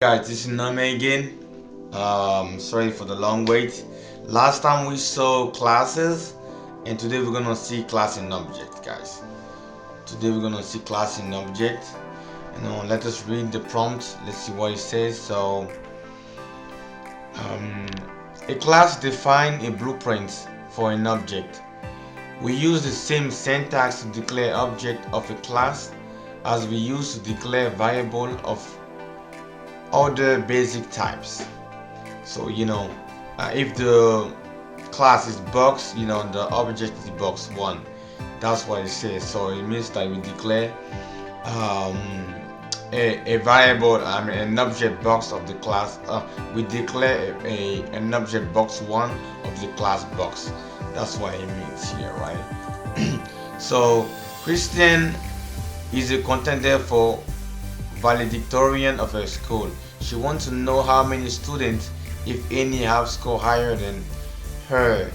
Guys, this is Name again. Sorry for the long wait. Last time we saw classes, and today we're gonna see class and object, guys. Today we're gonna see class and object. Let us read the prompt. Let's see what it says. Um, a class defines a blueprint for an object. We use the same syntax to declare object of a class as we use to declare variable of other basic types. So if the class is box, the object is box 1. That's what it says. So it means that we declare a variable, an object box of the class. We declare an object box 1 of the class box. That's what it means here, right? So Christian is a contender for valedictorian of her school. She wants to know how many students, if any, have scored higher than her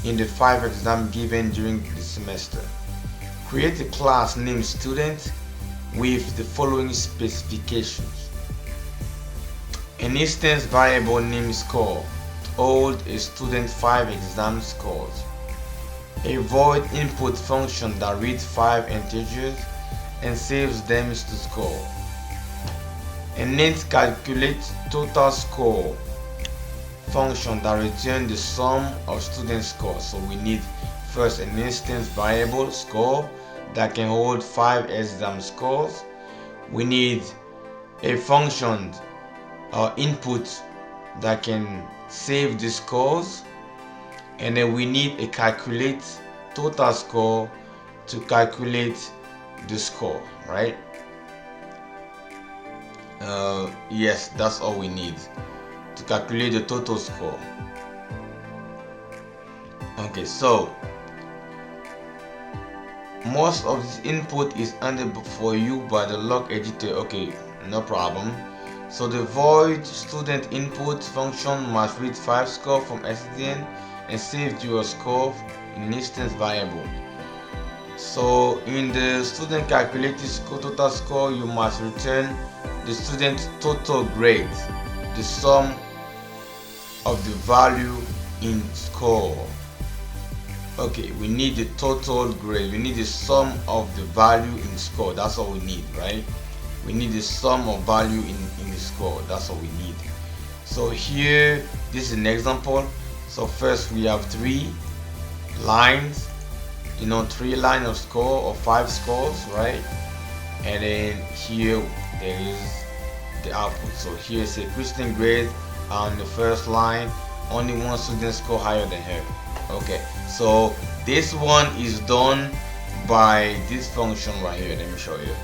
in the 5 exams given during the semester. Create a class named student with the following specifications. An instance variable named score hold a student 5 exam scores. A void input function that reads 5 integers and saves them to score. An int calculate total score function that returns the sum of student scores. So we need first an instance variable score that can hold 5 exam scores. We need a function input that can save the scores, and then we need a calculate total score to calculate the score, right? Yes, that's all we need to calculate the total score. Okay, so most of this input is handled for you by the log editor. Okay, no problem. So the void student input function must read 5 score from SDN and save your score in an instance variable. So in the student calculated score total score, you must return the student's total grade, the sum of the value in score. Okay, we need the total grade, we need the sum of the value in score. That's all we need, right? We need the sum of value in the score. That's all we need. So here, this is an example. So first we have 3 lines, 3 lines of score or 5 scores, right? And then here there is the output. So here is a Christian grade on the first line, only 1 student score higher than her. Okay, so this one is done by this function right here. Let me show you.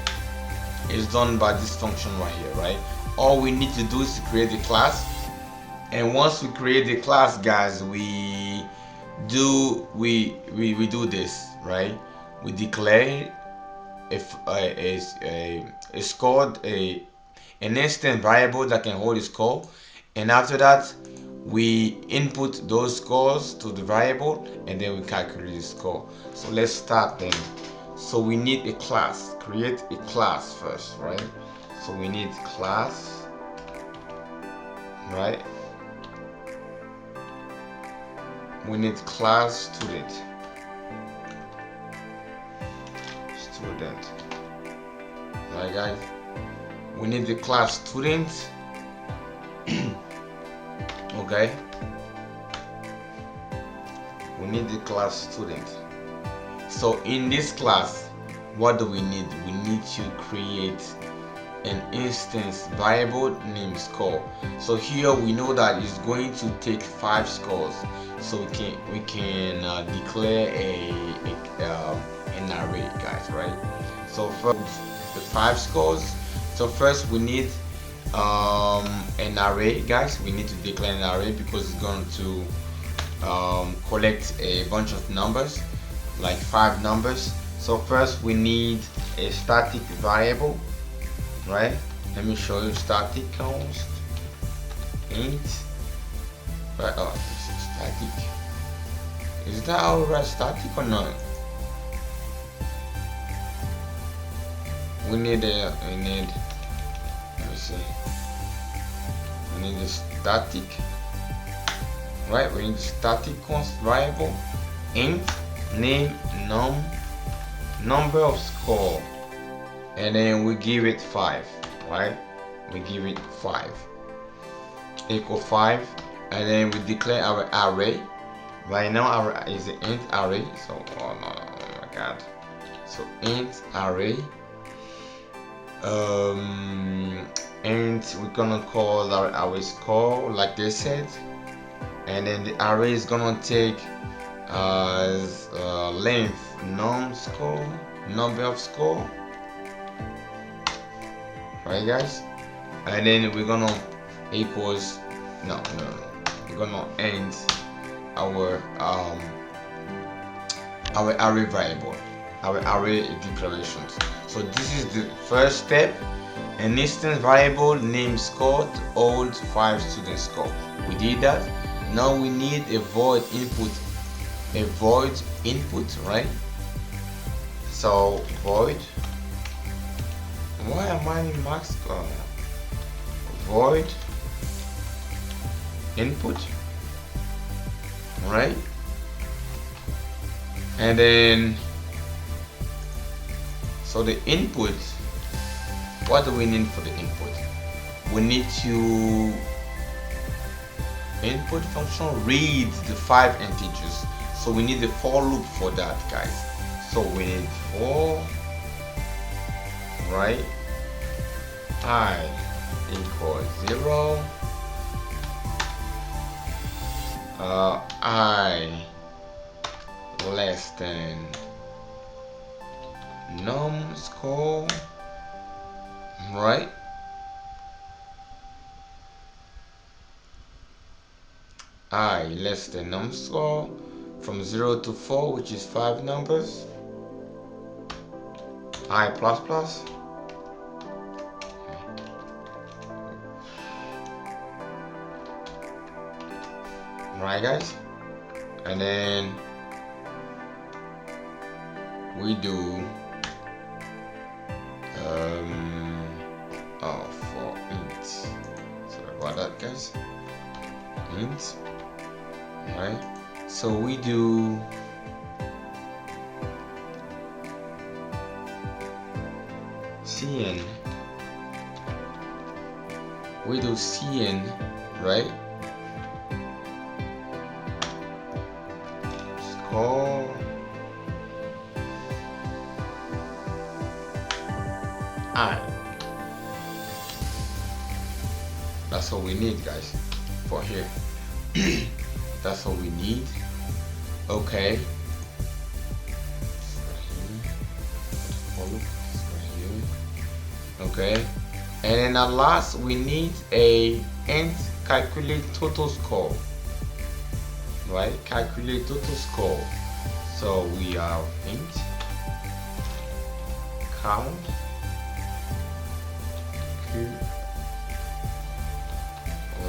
It's done by this function right here, right? All we need to do is to create the class, and once we create the class, guys, we do this, right? We declare a score, an instant variable that can hold a score, and after that we input those scores to the variable, and then we calculate the score. So let's start then. So we need a class. Create a class first, right? So we need class, right? We need class student. Right, guys? We need the class student. Okay, we need the class student. So in this class, what do we need? We need to create an instance variable named score. So here we know that it's going to take 5 scores, so we can declare an array, guys, right? So first the 5 scores. So first we need an array, guys. We need to declare an array because it's going to collect a bunch of numbers, like 5 numbers. So first we need a static variable, right? Let me show you. Static const int, right? Oh, this is static. Is that how we write static or not? We need let me see. we need a static, right? We need a static const variable int name number of score, and then we give it 5, right? We give it 5 equal 5, and then we declare our array. Right now our is an int array, so oh my god, so int array, and we're gonna call our array score like they said, and then the array is gonna take as length number of score, right guys? And then we're gonna equals we're gonna end our array variable, our array declarations. So this is the first step: an instance variable named score to hold 5 student score. We did that. Now we need a void input, right? So void, why am I in max? Void input, right? And then so the input, what do we need for the input? We need to input function reads the 5 integers, so we need the for loop for that, guys. So we need for, right, I equals 0, I less than num score, right? I less than num score from 0 to 4, which is 5 numbers. I plus plus. Right guys, and then we do for int, sorry about that guys, int, right? So we do cn, right? Score I. That's all we need, guys, for here. That's all we need. Okay. Okay. And then at last we need a int calculate total score. Right? Calculate total score. So we have int count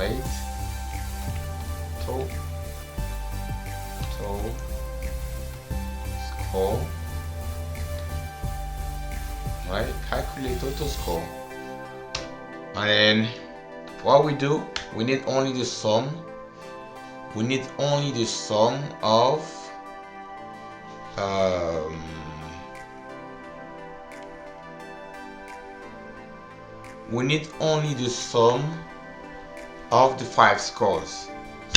calculate total score. Right? Calculate total score. And then what we do, we need only the sum. We need only the sum of the 5 scores.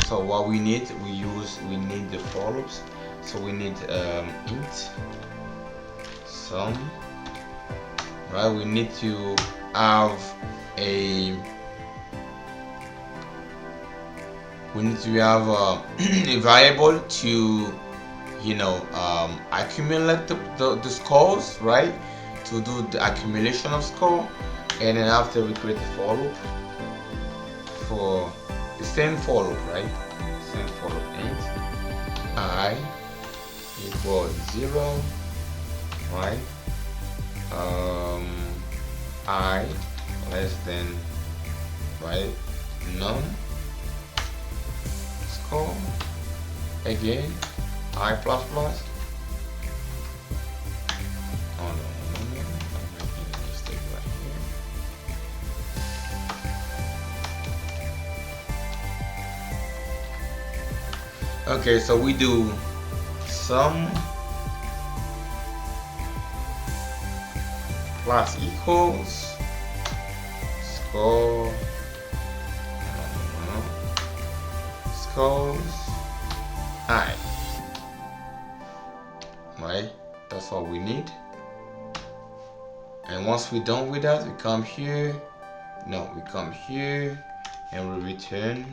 So what we need, we need the for loops. So we need int sum, right? We need to have a a variable to accumulate the scores, right? To do the accumulation of score, and then after we create a for loop for the same for loop, right? Same for loop, int I equals 0, right? I less than, right, num score, again I plus plus. Oh no, I'm making a mistake right here. Okay, so we do sum plus equals score scores high. Right, that's all we need. And once we're done with that, we come here. No, we come here and we return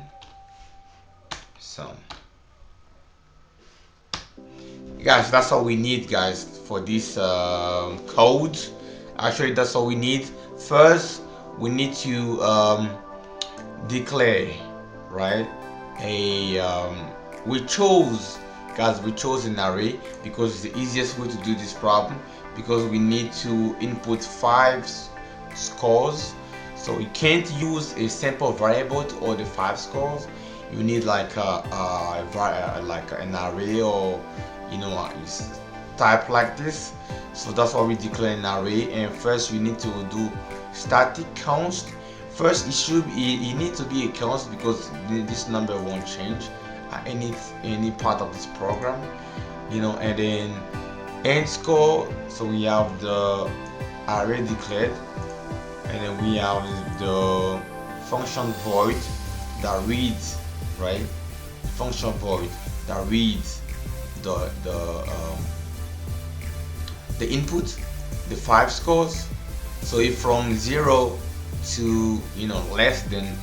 sum. Guys, that's all we need, guys, for this code. Actually, that's all we need. First, we need to declare, right, we chose an array because it's the easiest way to do this problem, because we need to input 5 scores. So you can't use a simple variable to order 5 scores. You need like an array, or type like this. So that's why we declare an array. And first we need to do static count. First it need to be a count, because this number won't change at any part of this program, and then end score. So we have the array declared, and then we have the function void that reads, right? Function void that reads the input, the 5 scores. So if from 0 to less than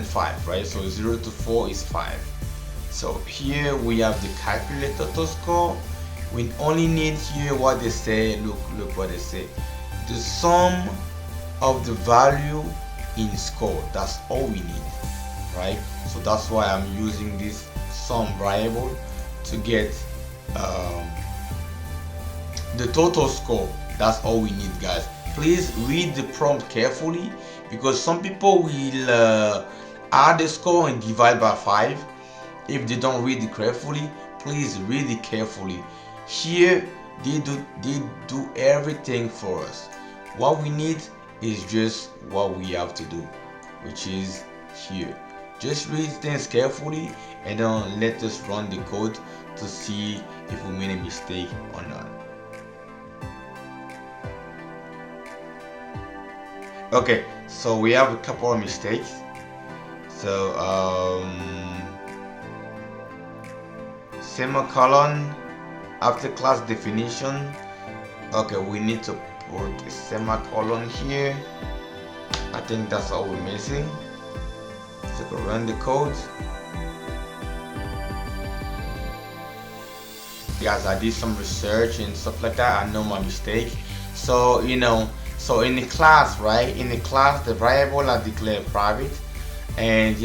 5, right? So 0 to 4 is 5. So here we have the calculator to score. We only need here what they say. Look what they say: the sum of the value in score. That's all we need, right? So that's why I'm using this sum variable to get the total score. That's all we need, guys. Please read the prompt carefully, because some people will add the score and divide by 5. If they don't read it carefully, please read it carefully. Here they do everything for us. What we need is just what we have to do, which is here. Just read things carefully and then let us run the code to see if we made a mistake or not. Okay, so we have a couple of mistakes. So semicolon after class definition. Okay, we need to put a semicolon here. I think that's all we're missing. So go run the code. Guys, I did some research and stuff like that. I know my mistake. So so in the class, right? In the class, the variable are declared private, and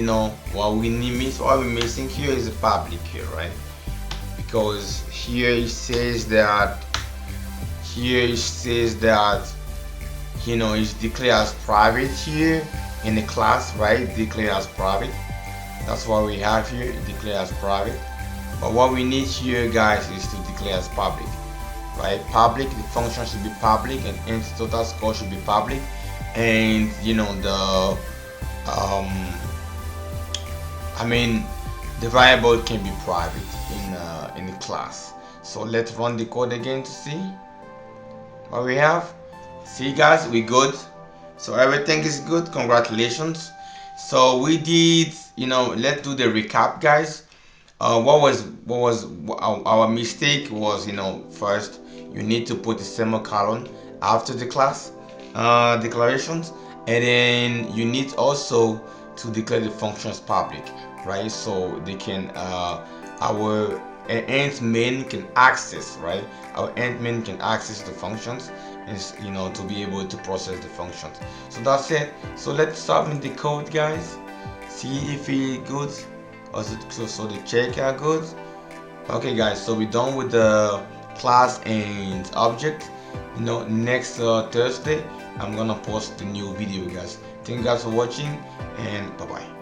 what we're missing here is a public here, right? Because here it says that it's declared as private here in the class, right? Declared as private. That's what we have here, declared as private. But what we need here, guys, is to declare as public, right? Public, the function should be public, and int total score should be public, and the variable can be private in the class. So let's run the code again to see what we have. See, guys, we good. So everything is good. Congratulations. So we did, let's do the recap, guys. What was our mistake was, first you need to put a semicolon after the class declarations, and then you need also to declare the functions public, right? So they can our int main can access, right? Our int main can access the functions, and to be able to process the functions. So that's it. So let's start with the code, guys. See if it's good. So the check are good. Okay, guys, so we're done with the class and object. Next Thursday I'm gonna post the new video, guys. Thank you guys for watching, and bye bye.